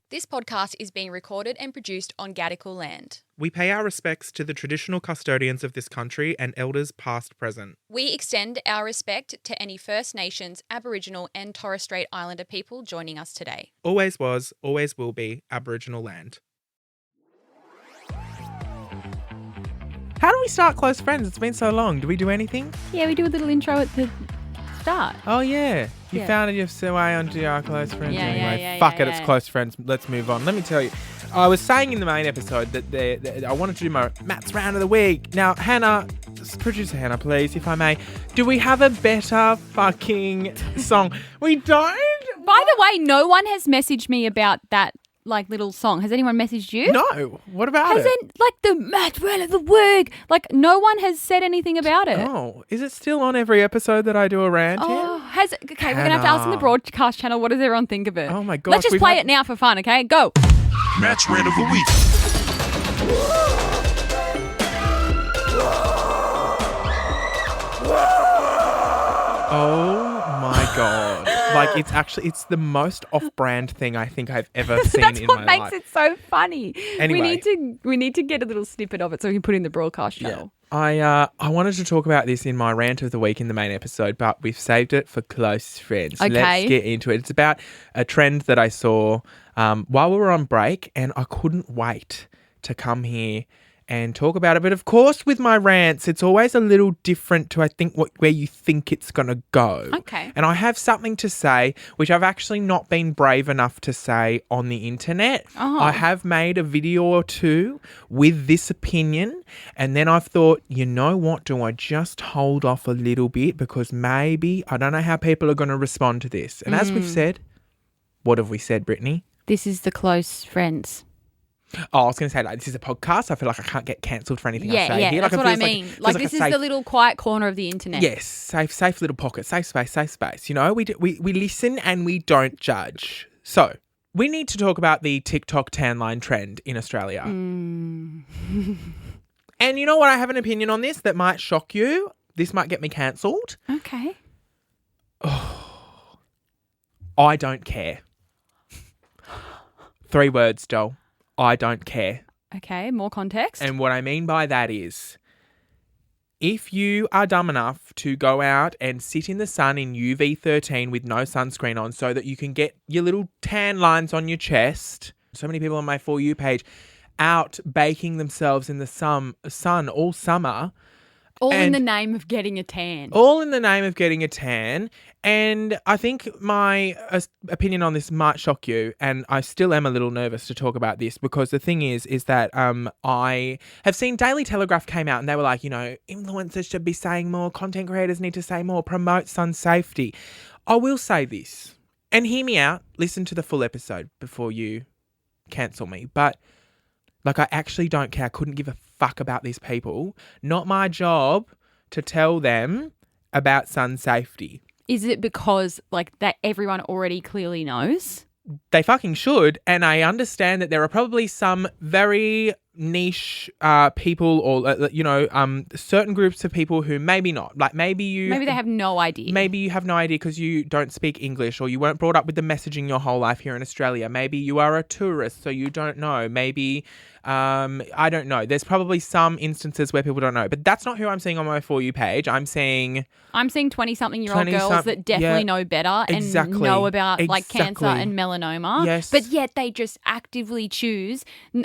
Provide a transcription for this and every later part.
This podcast is being recorded and produced on Gadigal land. We pay our respects to the traditional custodians of this country and elders past, present. We extend our respect to any First Nations, Aboriginal and Torres Strait Islander people joining us today. Always was, always will be Aboriginal land. How do we start Close Friends? It's been so long. Do we do anything? Yeah, we do a little intro at the start. Oh, yeah. You Yeah. found your way onto our Close Friends Yeah, anyway. yeah, Fuck it, yeah. it's Close Friends. Let's move on. Let me tell you. I was saying in the main episode that I wanted to do my Matt's Round of the Week. Now, Hannah, producer Hannah, please, if I may, do we have a better fucking song? We don't? By the way, no one has messaged me about that little song. Has anyone messaged you? No. What about it? The Matt Round of the Week. No one has said anything about it. Oh, is it still on every episode that I do a rant Oh, here? okay, we're going to have to ask on the Hannah. broadcast channel, what does everyone think of it? Oh my gosh, Let's just we've play had- it now for fun, okay? Go. Matt's Rant of the Week. Oh my God. It's the most off-brand thing I think I've ever seen That's in what my makes life. it so funny. Anyway. We need to get a little snippet of it so we can put it in the broadcast channel. I wanted to talk about this in my rant of the week in the main episode, but we've saved it for Close Friends. Okay. Let's get into it. It's about a trend that I saw while we were on break, and I couldn't wait to come here and talk about it. But of course, with my rants, it's always a little different to, I think, where you think it's going to go. Okay. And I have something to say, which I've actually not been brave enough to say on the internet. Oh. I have made a video or two with this opinion, and then I've thought, you know what, do I just hold off a little bit because maybe, I don't know how people are going to respond to this. And as we've said, what have we said, Brittney? This is the Close Friends. Oh, I was going to say, this is a podcast. I feel like I can't get cancelled for anything I say Yeah, here. that's it what I feels mean. feels like This a is safe- the little quiet corner of the internet. Yes, safe little pocket, safe space. You know, we listen and we don't judge. So we need to talk about the TikTok tan line trend in Australia. And you know what? I have an opinion on this that might shock you. This might get me cancelled. Okay. I don't care. 3 words, doll. I don't care. Okay, more context. And what I mean by that is, if you are dumb enough to go out and sit in the sun in UV13 with no sunscreen on so that you can get your little tan lines on your chest, so many people on my For You page out baking themselves in the sun all summer. All in and- the name of getting a tan. All in the name of getting a tan. And I think my opinion on this might shock you. And I still am a little nervous to talk about this because the thing is that I have seen Daily Telegraph came out and they were like, influencers should be saying more, content creators need to say more, promote sun safety. I will say this, and hear me out, listen to the full episode before you cancel me. But I actually don't care. I couldn't give a fuck about these people. Not my job to tell them about sun safety. Is it because that everyone already clearly knows? They fucking should. And I understand that there are probably some very niche people or, certain groups of people who maybe not. Maybe Maybe they have no idea. Maybe you have no idea because you don't speak English or you weren't brought up with the messaging your whole life here in Australia. Maybe you are a tourist, so you don't know. Maybe, I don't know. There's probably some instances where people don't know. But that's not who I'm seeing on my For You page. I'm seeing 20-something-year-old girls that definitely know better and know about cancer and melanoma. Yes. But yet they just actively choose.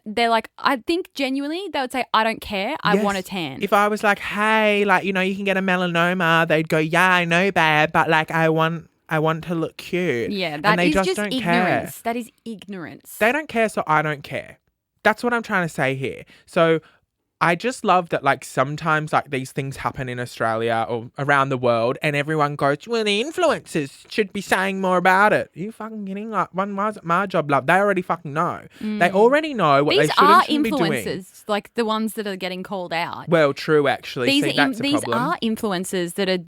They're like, I think genuinely they would say, I don't care. I Yes. want a tan. If I was like, hey, you can get a melanoma, they'd go, yeah, I know, babe, but I want to look cute. Yeah, And that they is just don't ignorance. care. That is ignorance. They don't care, so I don't care. That's what I'm trying to say here. So I just love that sometimes these things happen in Australia or around the world and everyone goes, well, the influencers should be saying more about it. Are you fucking kidding? Why is it my job, love? They already fucking know. They already know what These they are shouldn't be doing. influencers, the ones that are getting called out. Well, true, actually. These See, that's the problem. are influencers that are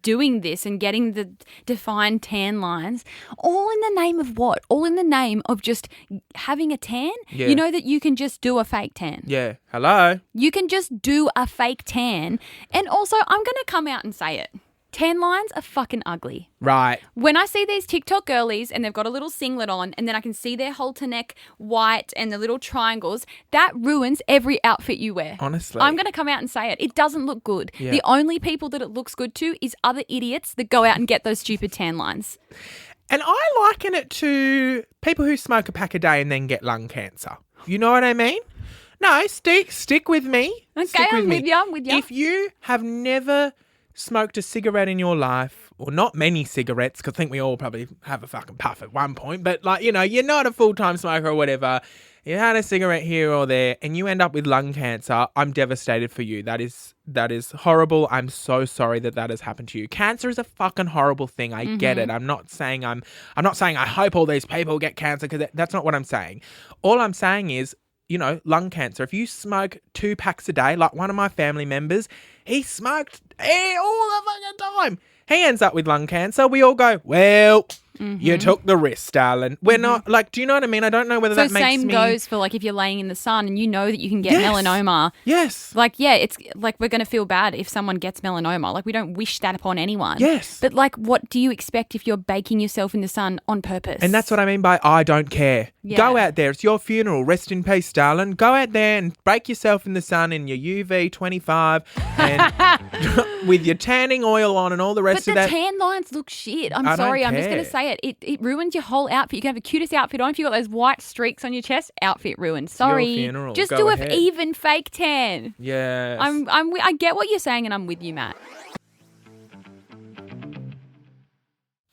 doing this and getting the defined tan lines, all in the name of what? All in the name of just having a tan? Yeah. You know that you can just do a fake tan. Yeah. Hello? You can just do a fake tan. And also, I'm going to come out and say it. tan lines are fucking ugly. Right. When I see these TikTok girlies and they've got a little singlet on and then I can see their halter neck white and the little triangles, that ruins every outfit you wear. Honestly. I'm going to come out and say it. It doesn't look good. Yeah. The only people that it looks good to is other idiots that go out and get those stupid tan lines. And I liken it to people who smoke a pack a day and then get lung cancer. You know what I mean? No, stick with me. Okay, Stick I'm me. with you. I'm with you. If you have never smoked a cigarette in your life, or not many cigarettes, because I think we all probably have a fucking puff at one point, but like, you know, you're not a full-time smoker or whatever, you had a cigarette here or there, and you end up with lung cancer, I'm devastated for you. That is horrible. I'm so sorry that has happened to you. Cancer is a fucking horrible thing. I get it. I'm not saying I hope all these people get cancer, because that's not what I'm saying. All I'm saying is, you know, lung cancer. If you smoke 2 packs a day, like one of my family members, he smoked all the fucking time. He ends up with lung cancer. We all go, well, you took the risk, darling. We're not, like, do you know what I mean? I don't know whether that makes me... So same goes for, like, if you're laying in the sun and you know that you can get melanoma. Yes. Like, yeah, it's like we're going to feel bad if someone gets melanoma. Like, we don't wish that upon anyone. Yes. But, like, what do you expect if you're baking yourself in the sun on purpose? And that's what I mean by I don't care. Yeah. Go out there. It's your funeral. Rest in peace, darling. Go out there and break yourself in the sun in your UV 25 and with your tanning oil on and all the rest But of the that. tan lines look shit. I'm I don't sorry. I'm just care. going to say it. It ruins your whole outfit. You can have the cutest outfit on. If you got those white streaks on your chest, outfit ruined. Sorry. your funeral. Just Go do ahead. an even fake tan. Yes. I get what you're saying and I'm with you, Matt.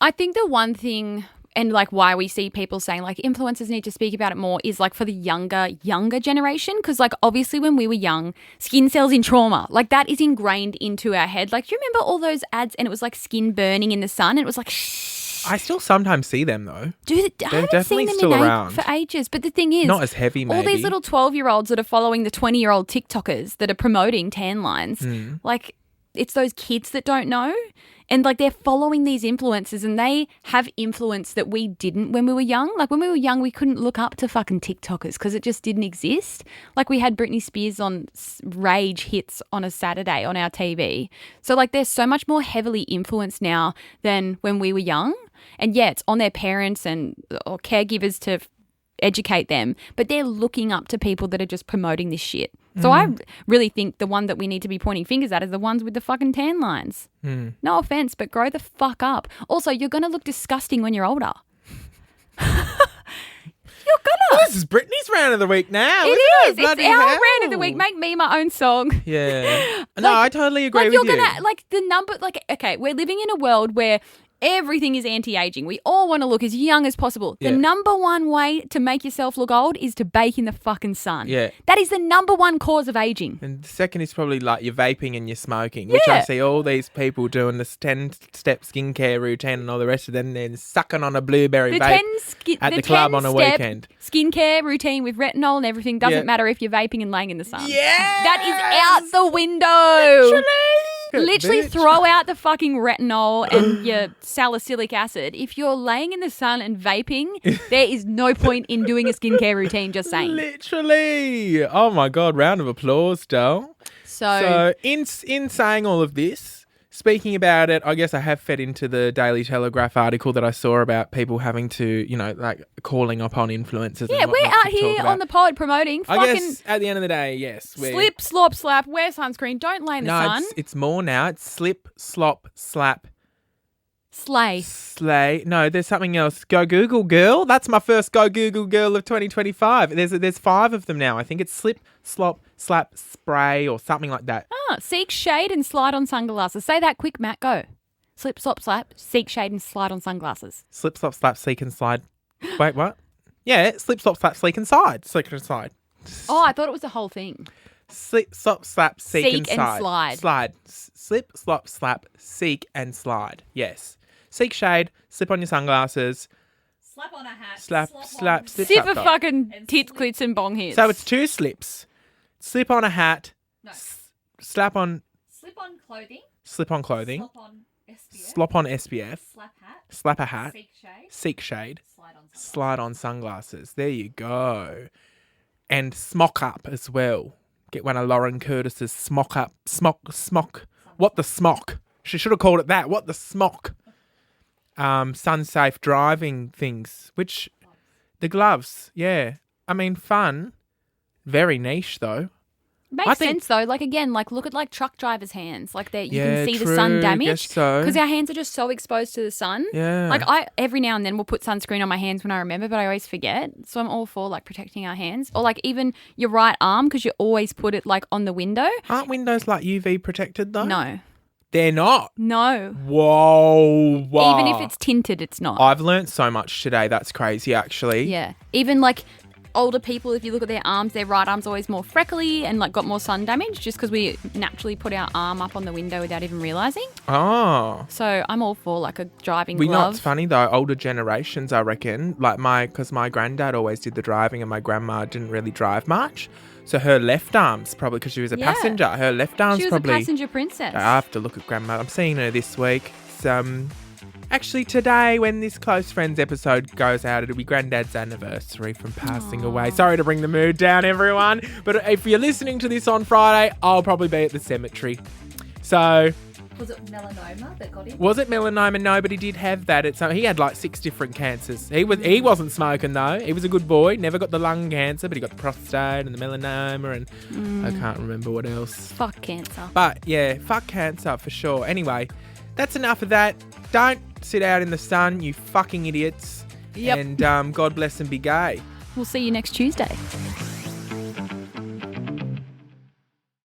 I think the one thing and like why we see people saying like influencers need to speak about it more is like for the younger generation, because like obviously when we were young, skin cells in trauma, like that is ingrained into our head. Like do you remember all those ads and it was like skin burning in the sun and it was like shh. I still sometimes see them though. I haven't definitely seen them still in around. for ages. But the thing is, Not as heavy, maybe. all these little 12-year-olds that are following the 20-year-old TikTokers that are promoting tan lines, like it's those kids that don't know. And like they're following these influencers and they have influence that we didn't when we were young. Like when we were young, we couldn't look up to fucking TikTokers because it just didn't exist. Like we had Brittney Spears on rage hits on a Saturday on our TV. So like they're so much more heavily influenced now than when we were young. And yeah, it's on their parents and or caregivers to educate them, but they're looking up to people that are just promoting this shit. So I really think the one that we need to be pointing fingers at is the ones with the fucking tan lines. No offense, but grow the fuck up. Also, you're going to look disgusting when you're older. You're gonna. This is Brittany's round of the week now. It isn't is. It's Bloody our hell. round of the week. Make me my own song. Yeah. No, I totally agree Like with you're you. gonna like the number. Like okay, we're living in a world where everything is anti-aging. We all want to look as young as possible. Yeah. The number one way to make yourself look old is to bake in the fucking sun. Yeah. That is the number one cause of aging. And the second is probably like your vaping and your smoking, which I Yeah. see all these people doing this 10-step skincare routine and all the rest of them, then sucking on a blueberry The vape at the club on a 10-step weekend. skincare routine with retinol and everything doesn't Yeah. matter if you're vaping and laying in the sun. Yes! That is out the window. Literally Bitch. throw out the fucking retinol and your salicylic acid. If you're laying in the sun and vaping, there is no point in doing a skincare routine, just saying. Literally. Oh my God, round of applause, doll. So in saying all of this, speaking about it, I guess I have fed into the Daily Telegraph article that I saw about people having to, you know, like calling upon influencers. yeah, and we're whatnot out to talk here about. on the pod promoting I fucking guess at the end of the day, yes. slip, slop, slap, wear sunscreen, don't lay in the sun. It's more now. It's slip, slop, slap, Slay. slay. No, there's something else. Go Google girl. That's my first Go Google girl of 2025. There's 5 of them now. I think it's slip, slop, slap, spray or something like that. Seek shade and slide on sunglasses. Say that quick, Matt. Go. Slip, slop, slap. Seek shade and slide on sunglasses. Slip, slop, slap, seek and slide. Wait, what? Yeah, slip, slop, slap, seek and slide. Seek and slide. Oh, I thought it was the whole thing. Slip, slop, slap, seek and Seek and slide. Slide. Slip, slop, slap, seek and slide. Yes. Seek shade, slip on your sunglasses, Slap on a hat. slip, Sip slap, of slap. fucking tits, clits, and bong hits. So it's 2 slips. Slip on a hat, No. slap on, Slip on clothing. slip on clothing, Slop on SPF. slop on SPF, Slap hat. slap a hat, Seek shade. seek shade, Slide on sunglasses. slide on sunglasses. There you go. And smock up as well. Get one of Lauren Curtis's smock up. Smock. What the smock? She should have called it that. What the smock? Sun-safe driving things, which the gloves, yeah. I mean, fun. Very niche, though. Makes sense though. Like again, like look at like truck drivers' hands. Like you Yeah, can see true, the sun guess damage so. because our hands are just so exposed to the sun. Yeah. Like I every now and then will put sunscreen on my hands when I remember, but I always forget. So I'm all for like protecting our hands, or like even your right arm because you always put it like on the window. Aren't windows like UV protected though? No, They're not. no. Whoa. Even if it's tinted, it's not. I've learnt so much today. That's crazy, actually. Yeah. Even like older people, if you look at their arms, their right arm's always more freckly and like got more sun damage just because we naturally put our arm up on the window without even realising. Oh. So I'm all for like a driving We know glove. it's funny though, older generations, I reckon, like because my granddad always did the driving and my grandma didn't really drive much. So her left arm's probably, because she was a Yeah. passenger, her left arm's She was probably... a passenger princess. I have to look at grandma. I'm seeing her this week. Actually, today, when this Close Friends episode goes out, it'll be Granddad's anniversary from passing away. Sorry to bring the mood down, everyone. But if you're listening to this on Friday, I'll probably be at the cemetery. So, Was it melanoma that got him? was it melanoma? No, but he did have that. He had like 6 different cancers. He wasn't smoking, though. He was a good boy. Never got the lung cancer, but he got the prostate and the melanoma and I can't remember what else. Fuck cancer. But yeah, fuck cancer for sure. Anyway, that's enough of that. Don't sit out in the sun, you fucking idiots. Yep. And God bless and be gay. We'll see you next Tuesday.